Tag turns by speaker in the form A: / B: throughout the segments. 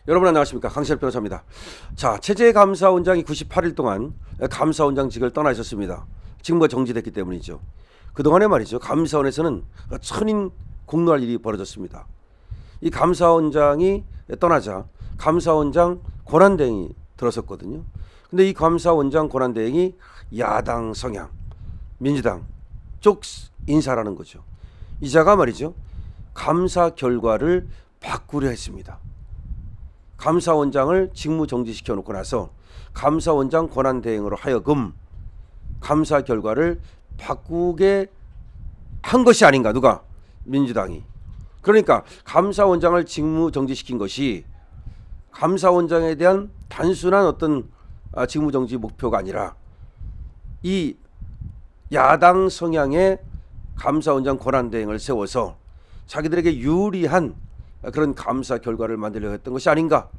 A: 여러분 안녕하십니까, 강신엽 변호사입니다. 자, 체제감사원장이 98일 동안 감사원장직을 떠나 있었습니다. 직무가 정지됐기 때문이죠. 그동안에 말이죠, 감사원에서는 천인 공노할 일이 벌어졌습니다. 이 감사원장이 떠나자 감사원장 권한대행이 들어섰거든요. 근데 이 감사원장 권한대행이 야당 성향, 민주당 쪽 인사라는 거죠. 이자가 말이죠, 감사 결과를 바꾸려 했습니다. 감사원장을 직무 정지시켜 놓고 나서 감사원장 권한대행으로 하여금 감사 결과를 바꾸게 한 것이 아닌가, 누가? 민주당이. 그러니까 감사원장을 직무 정지시킨 것이 감사원장에 대한 단순한 어떤 직무 정지 목표가 아니라 이 야당 성향의 감사원장 권한대행을 세워서 자기들에게 유리한 그런 감사 결과를 만들려고 했던 것이 아닌가.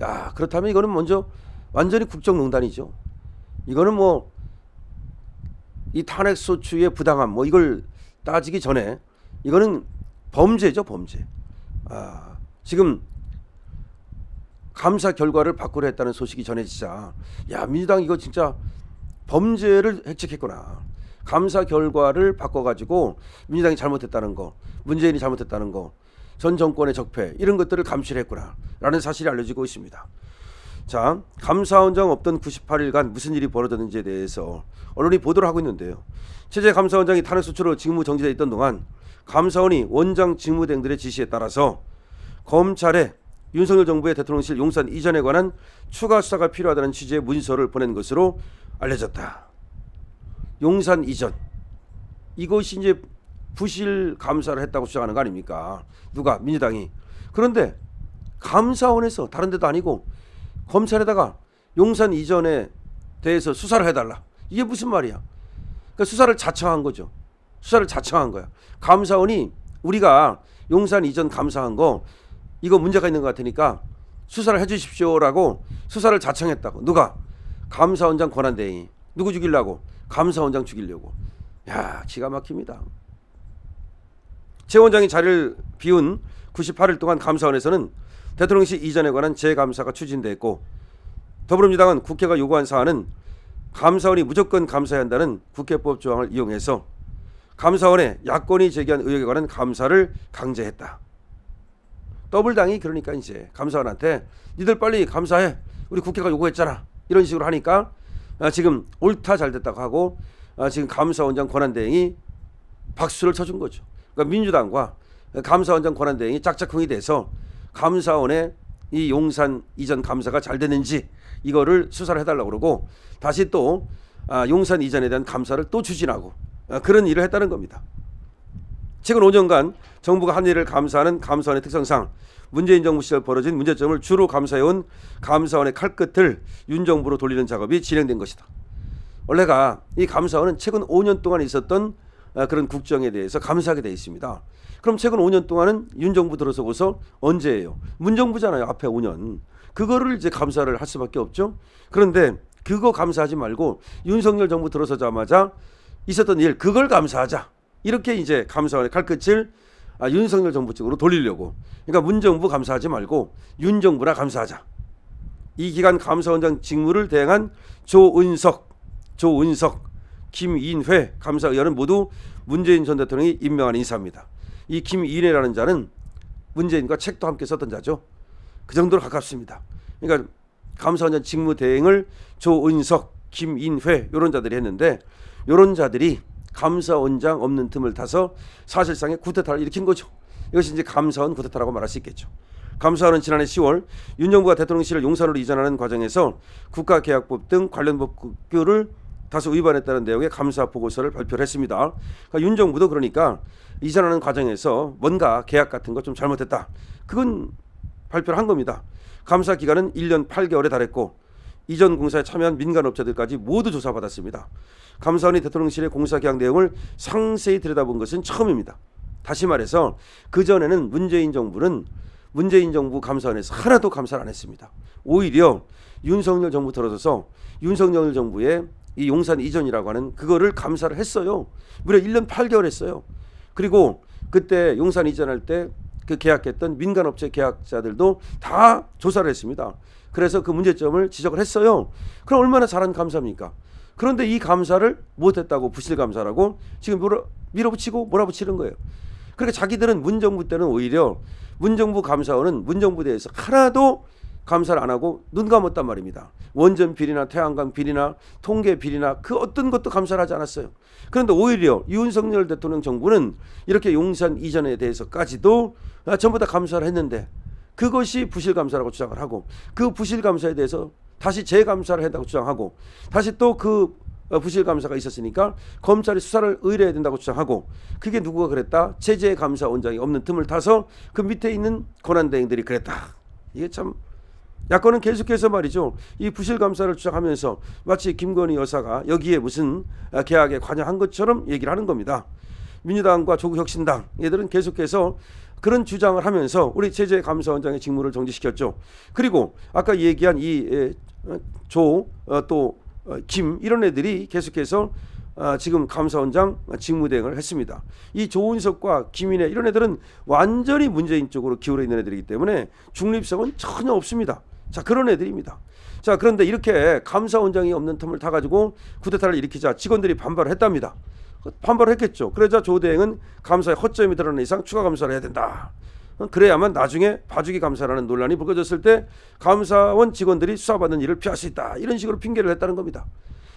A: 야, 그렇다면 이거는 먼저 완전히 국정농단이죠. 이거는 뭐 이 탄핵소추의 부당함 뭐 이걸 따지기 전에 이거는 범죄죠, 범죄. 지금 감사 결과를 바꾸려 했다는 소식이 전해지자, 야, 민주당 이거 진짜 범죄를 획책했구나. 감사 결과를 바꿔가지고 민주당이 잘못했다는 거, 문재인이 잘못했다는 거, 전 정권의 적폐 이런 것들을 감시를 했구나 라는 사실이 알려지고 있습니다. 자, 감사원장 없던 98일간 무슨 일이 벌어졌는지에 대해서 언론이 보도를 하고 있는데요. 체제감사원장이 탄핵소추로 직무 정지돼 있던 동안 감사원이 원장 직무대행들의 지시에 따라서 검찰에 윤석열 정부의 대통령실 용산 이전에 관한 추가 수사가 필요하다는 취지의 문서를 보낸 것으로 알려졌다. 용산 이전, 이것이 이제 부실 감사를 했다고 주장하는 거 아닙니까? 누가? 민주당이. 그런데 감사원에서, 다른 데도 아니고 검찰에다가 용산 이전에 대해서 수사를 해달라. 이게 무슨 말이야? 그러니까 수사를 자청한 거죠. 수사를 자청한 거야. 감사원이 우리가 용산 이전 감사한 거 이거 문제가 있는 것 같으니까 수사를 해주십시오라고 수사를 자청했다고. 누가? 감사원장 권한대행이. 누구 죽이려고? 감사원장 죽이려고. 야, 기가 막힙니다. 최 원장이 자리를 비운 98일 동안 감사원에서는 대통령실 이전에 관한 재감사가 추진됐고, 더불어민주당은 국회가 요구한 사안은 감사원이 무조건 감사해야 한다는 국회법 조항을 이용해서 감사원에 야권이 제기한 의혹에 관한 감사를 강제했다. 더불당이 그러니까 이제 감사원한테 니들 빨리 감사해, 우리 국회가 요구했잖아, 이런 식으로 하니까 지금 옳다 잘됐다고 하고 지금 감사원장 권한대행이 박수를 쳐준 거죠. 그러니까 민주당과 감사원장 권한대행이 짝짝꿍이 돼서 감사원의 이 용산 이전 감사가 잘 됐는지 이거를 수사를 해달라고 그러고, 다시 또 용산 이전에 대한 감사를 또 추진하고 그런 일을 했다는 겁니다. 최근 5년간 정부가 한 일을 감사하는 감사원의 특성상 문재인 정부 시절 벌어진 문제점을 주로 감사해온 감사원의 칼끝을 윤 정부로 돌리는 작업이 진행된 것이다. 원래가 이 감사원은 최근 5년 동안 있었던 그런 국정에 대해서 감사하게 돼 있습니다. 그럼 최근 5년 동안은 윤 정부 들어서고서 언제예요? 문정부잖아요. 앞에 5년. 그거를 이제 감사를 할 수밖에 없죠. 그런데 그거 감사하지 말고 윤석열 정부 들어서자마자 있었던 일, 그걸 감사하자. 이렇게 이제 감사원의 칼끝을 윤석열 정부 쪽으로 돌리려고. 그러니까 문정부 감사하지 말고 윤 정부나 감사하자. 이 기간 감사원장 직무를 대행한 조은석, 김인회 감사의원은 모두 문재인 전 대통령이 임명한 인사입니다. 이 김인회라는 자는 문재인과 책도 함께 썼던 자죠. 그 정도로 가깝습니다. 그러니까 감사원장 직무 대행을 조은석, 김인회 이런 자들이 했는데, 이런 자들이 감사원장 없는 틈을 타서 사실상의 쿠데타를 일으킨 거죠. 이것이 이제 감사원 쿠데타라고 말할 수 있겠죠. 감사원은 지난해 10월 윤 정부가 대통령실을 용산으로 이전하는 과정에서 국가계약법 등 관련 법규를 다수 위반했다는 내용의 감사 보고서를 발표를 했습니다. 그러니까 윤 정부도 그러니까 이전하는 과정에서 뭔가 계약 같은 거 좀 잘못했다, 그건 발표를 한 겁니다. 감사 기간은 1년 8개월에 달했고 이전 공사에 참여한 민간업체들까지 모두 조사받았습니다. 감사원이 대통령실의 공사 계약 내용을 상세히 들여다본 것은 처음입니다. 다시 말해서 그전에는 문재인 정부 감사원에서 하나도 감사를 안 했습니다. 오히려 윤석열 정부 들어서서 윤석열 정부의 이 용산 이전이라고 하는 그거를 감사를 했어요. 무려 1년 8개월 했어요. 그리고 그때 용산 이전할 때 그 계약했던 민간업체 계약자들도 다 조사를 했습니다. 그래서 그 문제점을 지적을 했어요. 그럼 얼마나 잘한 감사입니까? 그런데 이 감사를 못했다고 부실감사라고 지금 밀어붙이고 몰아붙이는 거예요. 그러니까 자기들은 문정부 때는 오히려 문정부 감사원은 문정부 대해서 하나도 감사를 안 하고 눈 감았단 말입니다. 원전 비리나 태양광 비리나 통계 비리나 그 어떤 것도 감사를 하지 않았어요. 그런데 오히려 윤석열 대통령 정부는 이렇게 용산 이전에 대해서까지도 전부 다 감사를 했는데 그것이 부실감사라고 주장을 하고 그 부실감사에 대해서 다시 재감사를 한다고 주장하고 다시 또 그 부실감사가 있었으니까 검찰이 수사를 의뢰해야 된다고 주장하고 그게 누구가 그랬다? 체제감사원장이 없는 틈을 타서 그 밑에 있는 권한대행들이 그랬다. 이게 참 야권은 계속해서 말이죠. 이 부실감사를 주장하면서 마치 김건희 여사가 여기에 무슨 계약에 관여한 것처럼 얘기를 하는 겁니다. 민주당과 조국혁신당 얘들은 계속해서 그런 주장을 하면서 우리 체제감사원장의 직무를 정지시켰죠. 그리고 아까 얘기한 이 김 이런 애들이 계속해서 지금 감사원장 직무대행을 했습니다. 이 조은석과 김인혜 이런 애들은 완전히 문재인 쪽으로 기울어 있는 애들이기 때문에 중립성은 전혀 없습니다. 자, 그런 애들입니다. 자, 그런데 이렇게 감사원장이 없는 틈을 타가지고 쿠데타를 일으키자 직원들이 반발을 했답니다. 반발을 했겠죠. 그러자 조대행은 감사에 허점이 드러난 이상 추가 감사를 해야 된다. 그래야만 나중에 봐주기 감사라는 논란이 불거졌을 때 감사원 직원들이 수사받는 일을 피할 수 있다. 이런 식으로 핑계를 했다는 겁니다.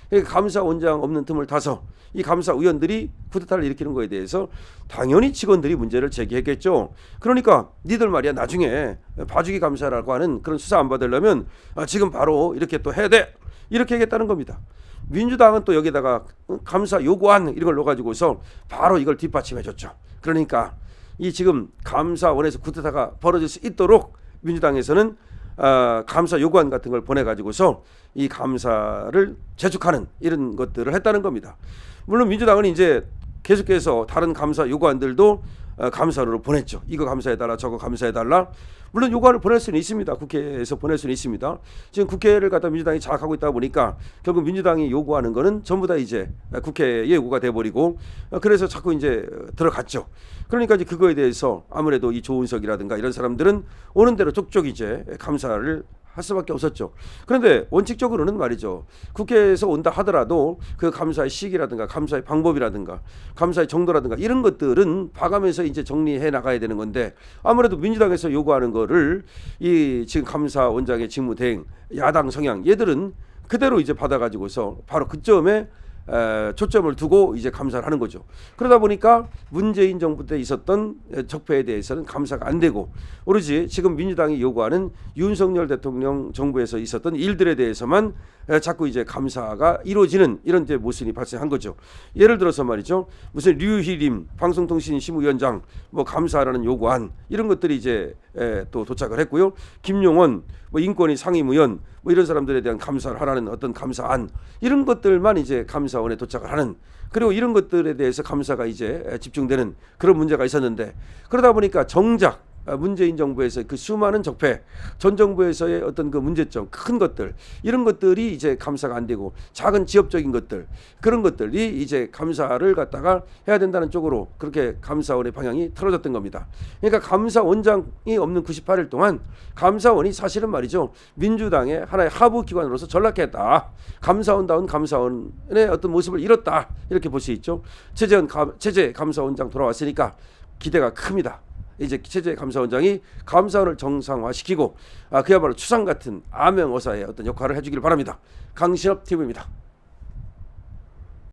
A: 그러니까 감사원장 없는 틈을 타서 이 감사위원들이 쿠데타를 일으키는 거에 대해서 당연히 직원들이 문제를 제기했겠죠. 그러니까 니들 말이야 나중에 봐주기 감사라고 하는 그런 수사 안 받으려면 지금 바로 이렇게 또 해야 돼. 이렇게 하겠다는 겁니다. 민주당은 또 여기다가 감사 요구안 이런 걸 넣어가지고서 바로 이걸 뒷받침해줬죠. 그러니까 이 지금 감사원에서 쿠데타가 벌어질 수 있도록 민주당에서는 감사 요구안 같은 걸 보내가지고서 이 감사를 재촉하는 이런 것들을 했다는 겁니다. 물론 민주당은 이제 계속해서 다른 감사 요구안들도 감사로 보냈죠. 이거 감사해달라 저거 감사해달라. 물론 요구안을 보낼 수는 있습니다. 국회에서 보낼 수는 있습니다. 지금 국회를 갖다 민주당이 장악하고 있다 보니까 결국 민주당이 요구하는 거는 전부 다 이제 국회의 요구가 돼버리고 그래서 자꾸 이제 들어갔죠. 그러니까 이제 그거에 대해서 아무래도 이 조은석이라든가 이런 사람들은 오는 대로 쪽쪽 이제 감사를 할 수밖에 없었죠. 그런데 원칙적으로는 말이죠. 국회에서 온다 하더라도 그 감사의 시기라든가 감사의 방법이라든가 감사의 정도라든가 이런 것들은 봐가면서 이제 정리해 나가야 되는 건데 아무래도 민주당에서 요구하는 거를 이 지금 감사원장의 직무대행 야당 성향 얘들은 그대로 이제 받아가지고서 바로 그점에 초점을 두고 이제 감사를 하는 거죠. 그러다 보니까 문재인 정부 때 있었던 적폐에 대해서는 감사가 안 되고 오로지 지금 민주당이 요구하는 윤석열 대통령 정부에서 있었던 일들에 대해서만 자꾸 이제 감사가 이루어지는 이런 이제 모습이 발생한 거죠. 예를 들어서 말이죠. 무슨 류희림 방송통신심의위원장 뭐 감사라는 요구안 이런 것들이 이제 또 도착을 했고요. 김용원 뭐 인권위 상임위원 뭐 이런 사람들에 대한 감사를 하라는 어떤 감사안 이런 것들만 이제 감사원에 도착을 하는 그리고 이런 것들에 대해서 감사가 이제 집중되는 그런 문제가 있었는데 그러다 보니까 정작 문재인 정부에서 그 수많은 적폐 전 정부에서의 어떤 그 문제점 큰 것들 이런 것들이 이제 감사가 안 되고 작은 지엽적인 것들 그런 것들이 이제 감사를 갖다가 해야 된다는 쪽으로 그렇게 감사원의 방향이 틀어졌던 겁니다. 그러니까 감사원장이 없는 98일 동안 감사원이 사실은 말이죠 민주당의 하나의 하부 기관으로서 전락했다. 감사원다운 감사원의 어떤 모습을 잃었다 이렇게 볼 수 있죠. 체제 감사원장 돌아왔으니까 기대가 큽니다. 이제 체제감사원장이 감사원을 정상화시키고 그야말로 추상 같은 암행어사의 어떤 역할을 해주길 바랍니다. 강신업 TV입니다.